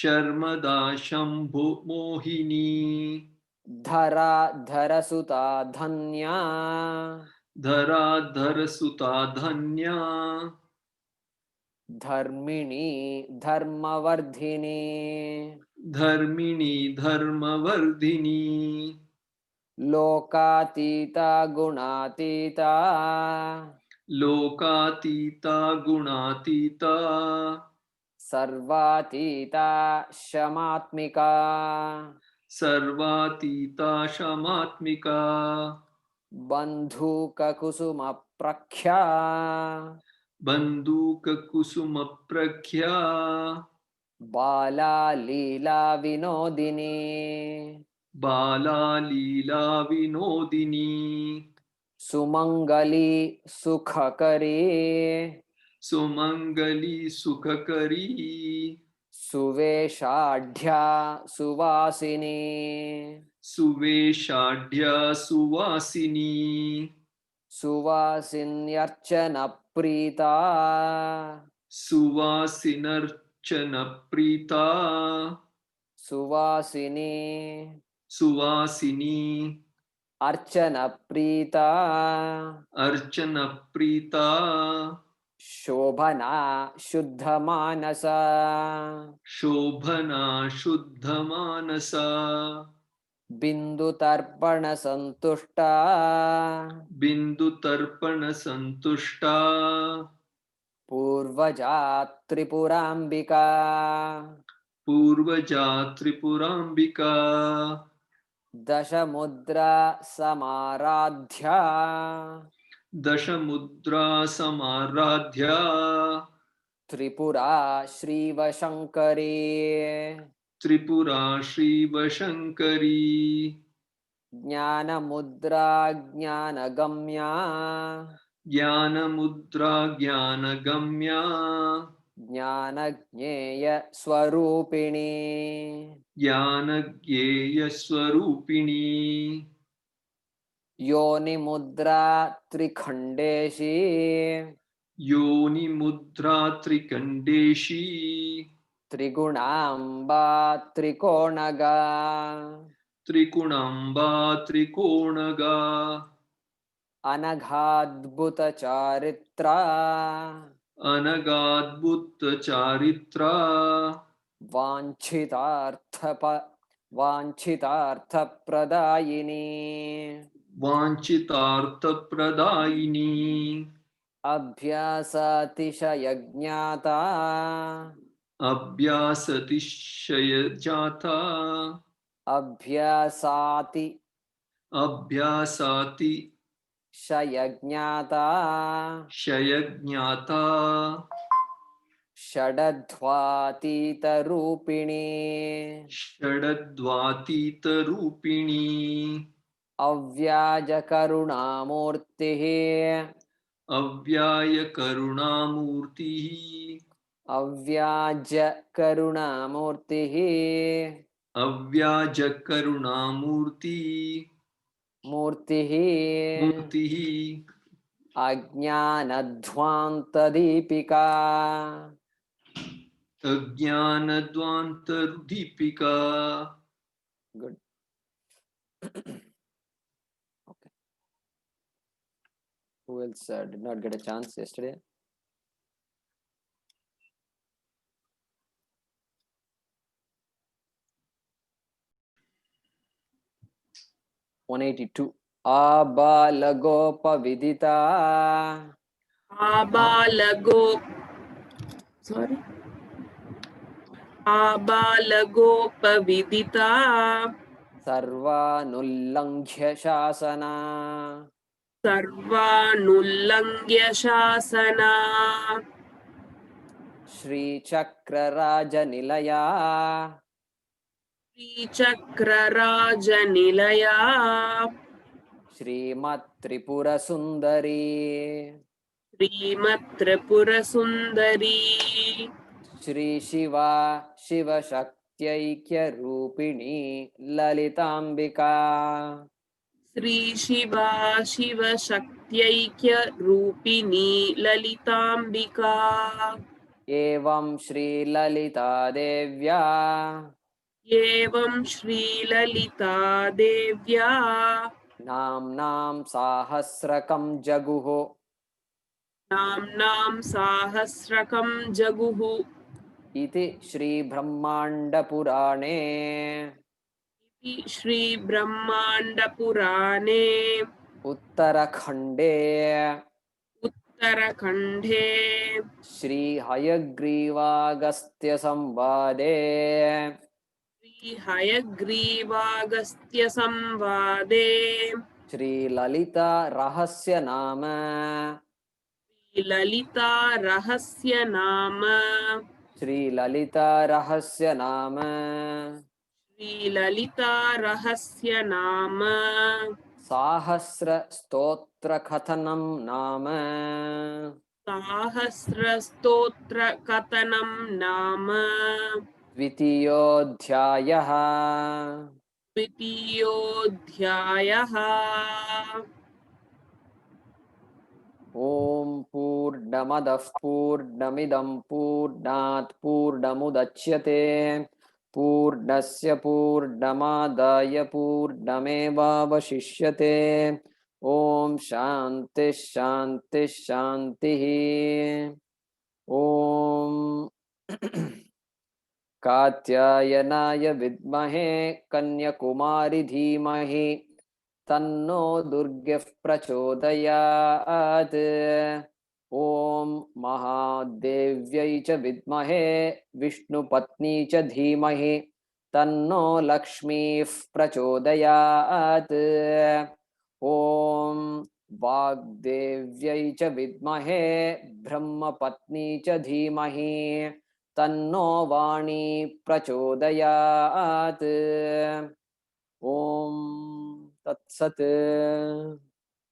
शर्मदा शंभु मोहिनी धरा धरसुता धन्या धराधर सुता धन्या धर्मिणी धर्मवर्धिनी धर्मिणी धर्मवर्धिनी लोकातीता गुणातीता लोकातीता गुणातीता सर्वातीता शमात्मिका सर्वातीता क्षमात्मिका बंधुककुसुम प्रख्या बंदूक कुसुम प्रख्या बाला लीला विनोदिनी बाला लीला विनोदिनी सुमंगली सुखकरी सुमंगली सुखकरी सुवेशाढ्या सुवासिनी सुवेशाढ्या सुवासिनी सुवासिन्यर्चन प्रीता सुवासिनर्चन प्रीता सुवासिनी सुवासिनी अर्चन प्रीता अर्चन प्रीता शोभना शुद्ध मानसा शोभना शुद्ध मानसा बिंदु तर्पण संतुष्टा बिंदु तर्पण संतुष्टा पूर्वजा त्रिपुरांबिका पूर्वजा त्रिपुरांबिका दशमुद्रा समाराध्या दशमुद्रा समाराध्या त्रिपुरा श्रीवशंकरी त्रिपुरा श्रीवशंकरी ज्ञानमुद्रा ज्ञानगम्या ज्ञानमुद्रा ज्ञानगम्या ज्ञानज्ञेय स्वरूपिणी ज्ञानज्ञेय स्वरूपिणी योनिमुद्रा त्रिखंडेशी योनिमुद्रा त्रिकंडेशी त्रिगुणांबा त्रिकोणगा त्रिकुणांबा त्रिकोणगा अनघाद्भुत चारित्रा अनगाद्भुत चारित्रा वांछितार्थ प्रदायिनी वांछितार्थप्रदायिनी अभ्यासातिशयज्ञाता अभ्यासतिशयजाता अभ्यासाति अभ्यासाति शयज्ञाता क्षयज्ञाता षडध्वातीत रूपिणी षडद्वातीतरूपिणी अव्याज करुणामूर्तिः अव्यायकरुणामूर्तिः अव्याज करुणामूर्तिः अव्याजकरुणामूर्ति मूर्तिः मूर्तिः अज्ञानध्वान्तदीपिका अज्ञानद्वान्तर्दीपिका. Good. Okay. Who else did not get a chance yesterday? (182) आबालगोपविदिता आबालगोपविदिता सर्वानुल्लङ्घ्य शासना सर्वानुल्लङ्घ्य शासना श्रीचक्रराजनिलया श्रीचक्रराजनिलया श्रीमत्त्रिपुरसुन्दरी श्रीमत्त्रिपुरसुन्दरी श्रीशिवा शिवशक्त्यैक्यरूपिणी Lalithambika श्रीशिवा शिवशक्त्यैक्यरूपिणी Lalithambika एवं श्रीललिता देव्या एवं श्रीललिता देव्या नाम्नां साहस्रकं जगुः नाम्नां साहस्रकं जगुः इति श्रीब्रह्माण्डपुराणे इति श्रीब्रह्माण्डपुराणे उत्तरखण्डे उत्तरखण्डे श्रीहयग्रीवागस्त्यसंवादे श्रीहयग्रीवागस्त्यसंवादे श्रीललिता रहस्य नाम ललिता रहस्य नाम श्रीललिता रहस्य नाम श्रीललिता रहस्य नाम साहस्रस्तोत्रकथनं नाम सहस्रस्तोत्रकथनं नाम द्वितीयोऽध्यायः द्वितीयोऽध्यायः ॐ पूर्णमदः पूर्णमिदं पूर्णात् पूर्णमुदच्यते पूर्णस्य पूर्णमादाय पूर्णमेवावशिष्यते ॐ शान्तिः शान्तिः शान्तिः ॐ कात्यायनाय विद्महे कन्याकुमारी धीमहि तन्नो दुर्गः प्रचोदयात् ॐ महादेव्यै च विद्महे विष्णुपत्नी च धीमहि तन्नो लक्ष्मीः प्रचोदयात् ॐ वाग्देव्यै च विद्महे ब्रह्मपत्नी च धीमहि तन्नो वाणी प्रचोदयात् ॐ तत्सत्।